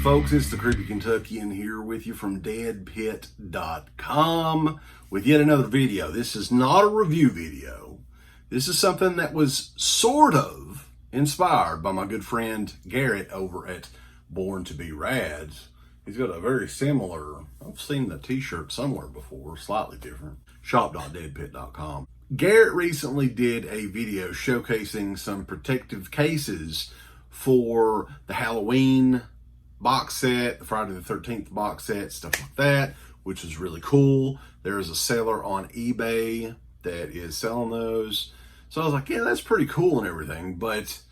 folks, it's the Creepy Kentuckian here with you from DEADPIT.com with yet another video. This is not a review video. This is something that was sort of inspired by my good friend Garrett over at Born to Be Rad. He's got a very similar, I've seen the t-shirt somewhere before, slightly different, shop.deadpit.com. Garrett recently did a video showcasing some protective cases for the Halloween box set, the Friday the 13th box set, stuff like that, which is really cool. There is a seller on eBay that is selling those. So I was like, yeah, that's pretty cool and everything, but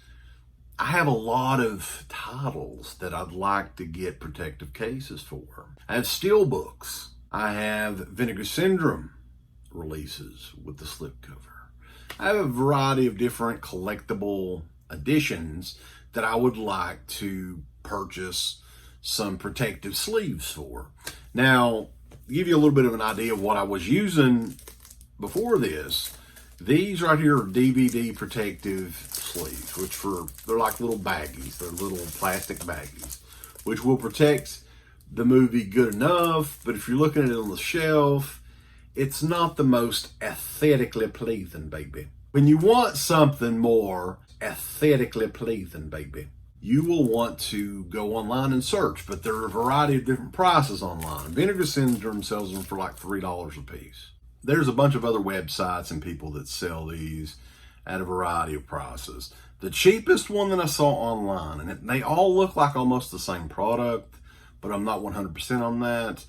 I have a lot of titles that I'd like to get protective cases for. I have Steelbooks. I have Vinegar Syndrome releases with the slipcover. I have a variety of different collectible editions that I would like to purchase some protective sleeves for. Now, to give you a little bit of an idea of what I was using before this, these right here are DVD protective sleeves, they're like little baggies. They're little plastic baggies, which will protect the movie good enough, but if you're looking at it on the shelf, it's not the most aesthetically pleasing, baby. When you want something more aesthetically pleasing, baby, you will want to go online and search, but there are a variety of different prices online. Vinegar Syndrome sells them for like $3 a piece. There's a bunch of other websites and people that sell these at a variety of prices. The cheapest one that I saw online, and they all look like almost the same product, but I'm not 100% on that,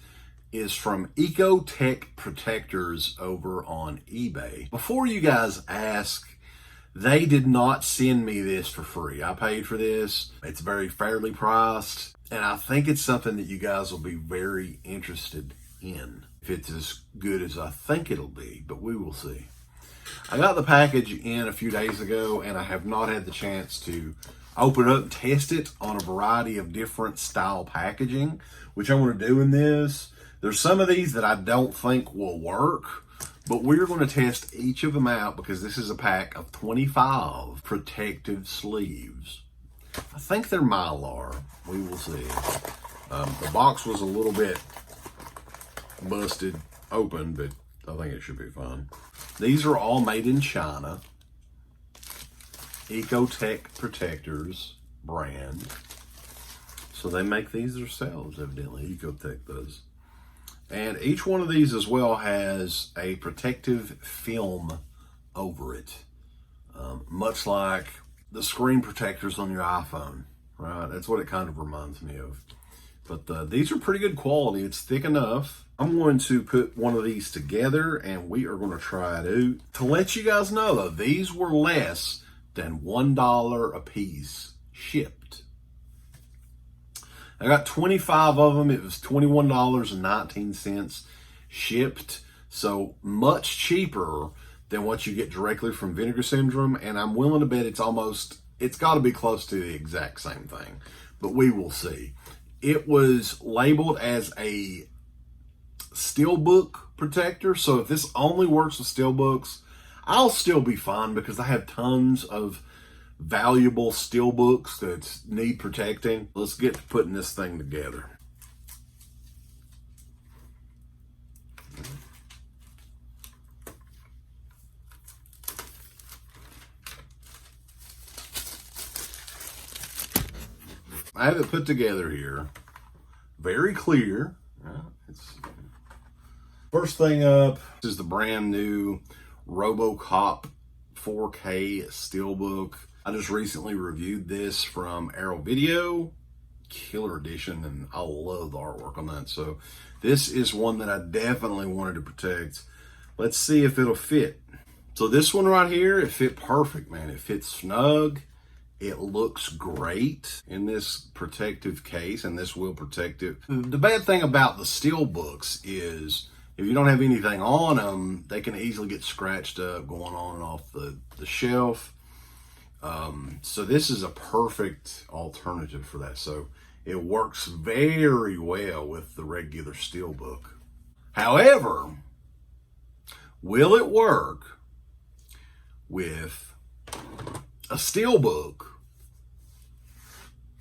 is from EcoTek Protectors over on eBay. Before you guys ask, they did not send me this for free. I paid for this. It's very fairly priced, and I think it's something that you guys will be very interested in. If it's as good as I think it'll be, but we will see. I got the package in a few days ago, and I have not had the chance to open it up and test it on a variety of different style packaging, which I want to do in this. There's some of these that I don't think will work, but we're going to test each of them out because this is a pack of 25 protective sleeves. I think they're Mylar. We will see. The box was a little bit busted open, but I think it should be fine. These are all made in China. EcoTek Protectors brand. So they make these themselves, evidently. EcoTek does. And each one of these as well has a protective film over it. Much like the screen protectors on your iPhone, right? That's what it kind of reminds me of. But these are pretty good quality. It's thick enough. I'm going to put one of these together and we are going to try it out. To let you guys know though, these were less than $1 a piece shipped. I got 25 of them. It was $21.19 shipped. So much cheaper than what you get directly from Vinegar Syndrome. And I'm willing to bet it's got to be close to the exact same thing, but we will see. It was labeled as a Steelbook protector. So if this only works with Steelbooks, I'll still be fine because I have tons of valuable Steelbooks that need protecting. Let's get to putting this thing together. I have it put together here. Very clear. First thing up is the brand new Robocop 4K Steelbook. I just recently reviewed this from Arrow Video, killer edition, and I love the artwork on that. So this is one that I definitely wanted to protect. Let's see if it'll fit. So this one right here, it fit perfect, man. It fits snug. It looks great in this protective case, and this will protect it. The bad thing about the Steelbooks is if you don't have anything on them, they can easily get scratched up going on and off the shelf. So this is a perfect alternative for that. So it works very well with the regular Steelbook. However, will it work with a Steelbook,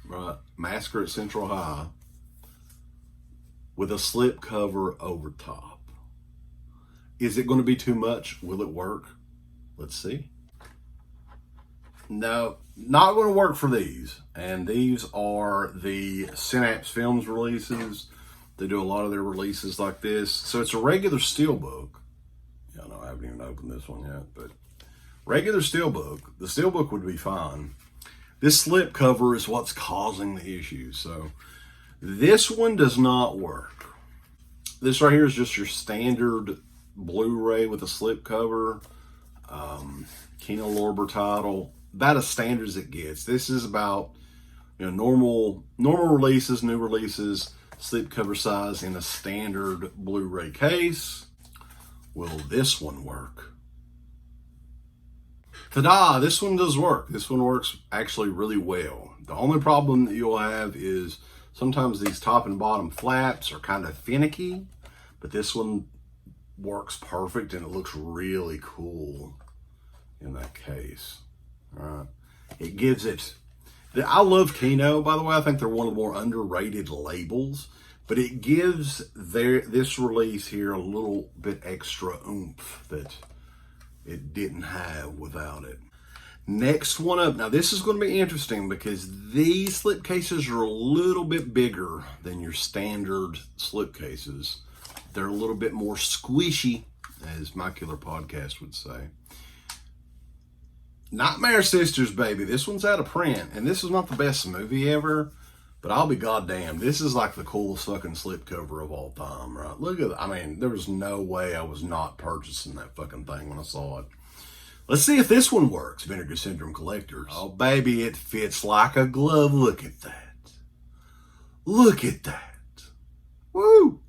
right? Massacre at Central High, with a slip cover over top. Is it going to be too much? Will it work? Let's see. No, not going to work for these. And these are the Synapse Films releases. They do a lot of their releases like this. So it's a regular Steelbook. Yeah, no, I haven't even opened this one yet, but regular Steelbook. The Steelbook would be fine. This slip cover is what's causing the issue. So this one does not work. This right here is just your standard Blu-ray with a slip cover. Kino Lorber title. About as standard as it gets. This is about, you know, normal releases, new releases, slip cover size in a standard Blu-ray case. Will this one work? Ta-da! This one does work. This one works actually really well. The only problem that you'll have is sometimes these top and bottom flaps are kind of finicky, but this one works perfect and it looks really cool in that case. All right. It gives it, I love Kino, by the way. I think they're one of the more underrated labels, but it gives this release here a little bit extra oomph that it didn't have without it. Next one up. Now this is going to be interesting because these slip cases are a little bit bigger than your standard slip cases. They're a little bit more squishy, as my killer podcast would say. Nightmare Sisters, baby. This one's out of print, and this is not the best movie ever, but I'll be goddamn. This is like the coolest fucking slipcover of all time, right? Look at, I mean, there was no way I was not purchasing that fucking thing when I saw it. Let's see if this one works, Vinegar Syndrome collectors. Oh, baby, it fits like a glove. Look at that. Look at that. Woo!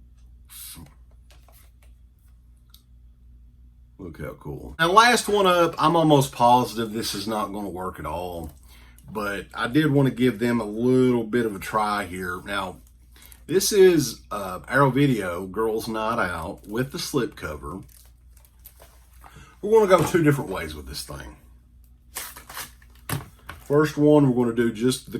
Look how cool. Now, last one up, I'm almost positive this is not going to work at all, but I did want to give them a little bit of a try here. Now, this is Arrow Video Girls Night Out with the slipcover. We're going to go two different ways with this thing. First one, we're going to do just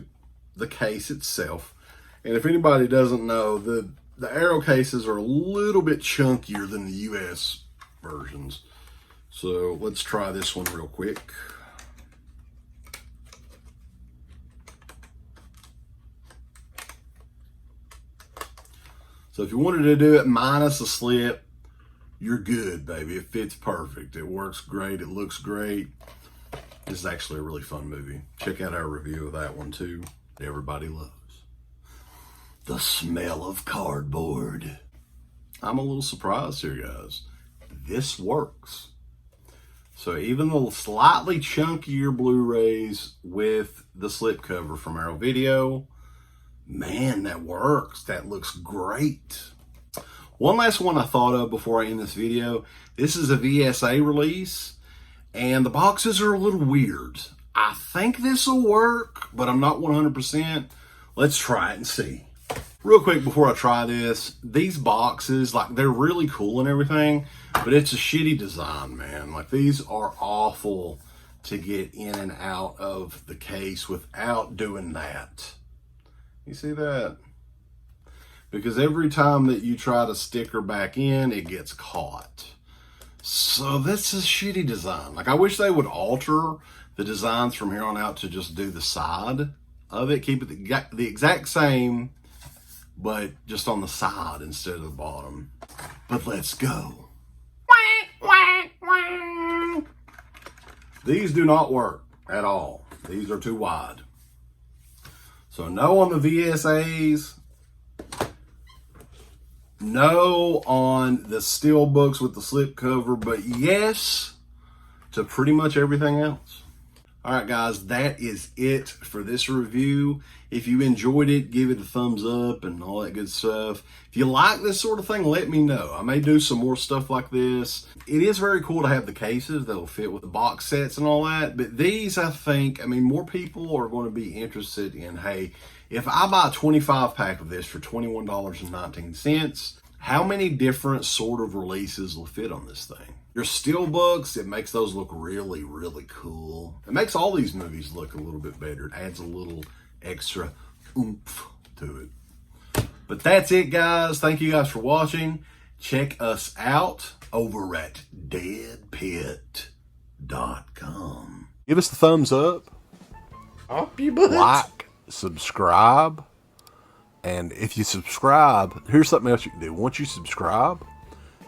the case itself. And if anybody doesn't know, the Arrow cases are a little bit chunkier than the US versions. So let's try this one real quick. So if you wanted to do it minus a slip, you're good, baby. It fits perfect. It works great. It looks great. This is actually a really fun movie. Check out our review of that one too. Everybody loves the smell of cardboard. I'm a little surprised here, guys. This works. So even the slightly chunkier Blu-rays with the slipcover from Arrow Video, man, that works. That looks great. One last one I thought of before I end this video. This is a VSA release, and the boxes are a little weird. I think this will work, but I'm not 100%. Let's try it and see. Real quick before I try this, these boxes, like, they're really cool and everything, but it's a shitty design, man. Like, these are awful to get in and out of the case without doing that. You see that? Because every time that you try to stick her back in, it gets caught. So that's a shitty design. Like, I wish they would alter the designs from here on out to just do the side of it. Keep it the exact same, but just on the side instead of the bottom. But let's go. These do not work at all. These are too wide. So no on the VSAs. No on the Steelbooks with the slipcover, but yes to pretty much everything else. All right, guys, that is it for this review. If you enjoyed it, give it a thumbs up and all that good stuff. If you like this sort of thing, let me know. I may do some more stuff like this. It is very cool to have the cases that'll fit with the box sets and all that. But these, I think, I mean, more people are going to be interested in, hey, if I buy a 25-pack of this for $21.19, how many different sort of releases will fit on this thing? Your Steelbooks, it makes those look really, really cool. It makes all these movies look a little bit better. It adds a little extra oomph to it. But that's it, guys. Thank you guys for watching. Check us out over at DEADPIT.com. Give us the thumbs up. Up your butt. Like, subscribe. And if you subscribe, here's something else you can do. Once you subscribe,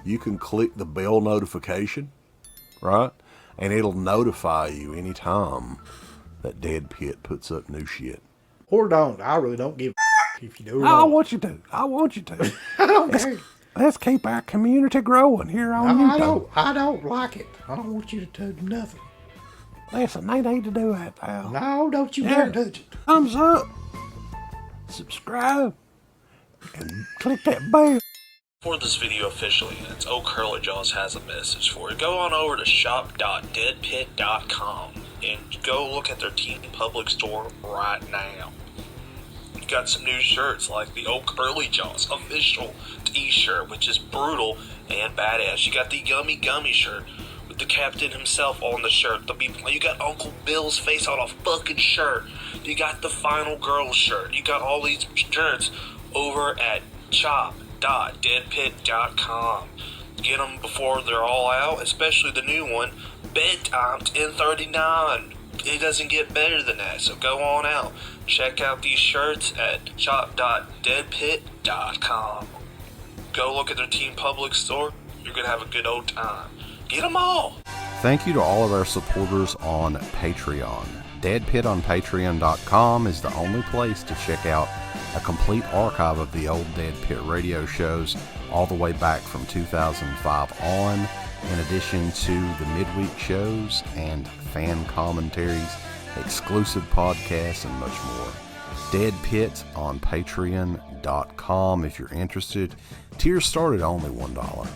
you can click the bell notification, right? And it'll notify you anytime that Dead Pit puts up new shit. Or don't. I really don't give a if you do or I don't. want you to. I want you to. I don't care. Let's keep our community growing here on YouTube. I don't like it. I don't want you to touch nothing. Listen, they need to do that, pal. No, don't you dare touch it. Thumbs up. Subscribe. And click that bell. For this video officially, it's Old Curly Jaws has a message for you. Go on over to shop.deadpit.com and go look at their Teen Public store right now. You got some new shirts like the Old Curly Jaws official t-shirt, which is brutal and badass. You got the Yummy Gummy shirt with the captain himself on the shirt. You got Uncle Bill's face on a fucking shirt. You got the Final Girl shirt. You got all these shirts over at shop.deadpit.com. Get them before they're all out, especially the new one, Bedtime 1039. It doesn't get better than that, so go on out. Check out these shirts at shop.deadpit.com. Go look at their Teen Public store. You're going to have a good old time. Get them all. Thank you to all of our supporters on Patreon. Dead Pit on Patreon.com is the only place to check out a complete archive of the old Dead Pit radio shows all the way back from 2005 on, in addition to the midweek shows and fan commentaries, exclusive podcasts, and much more. Dead Pit on Patreon.com if you're interested. Tiers start at only $1.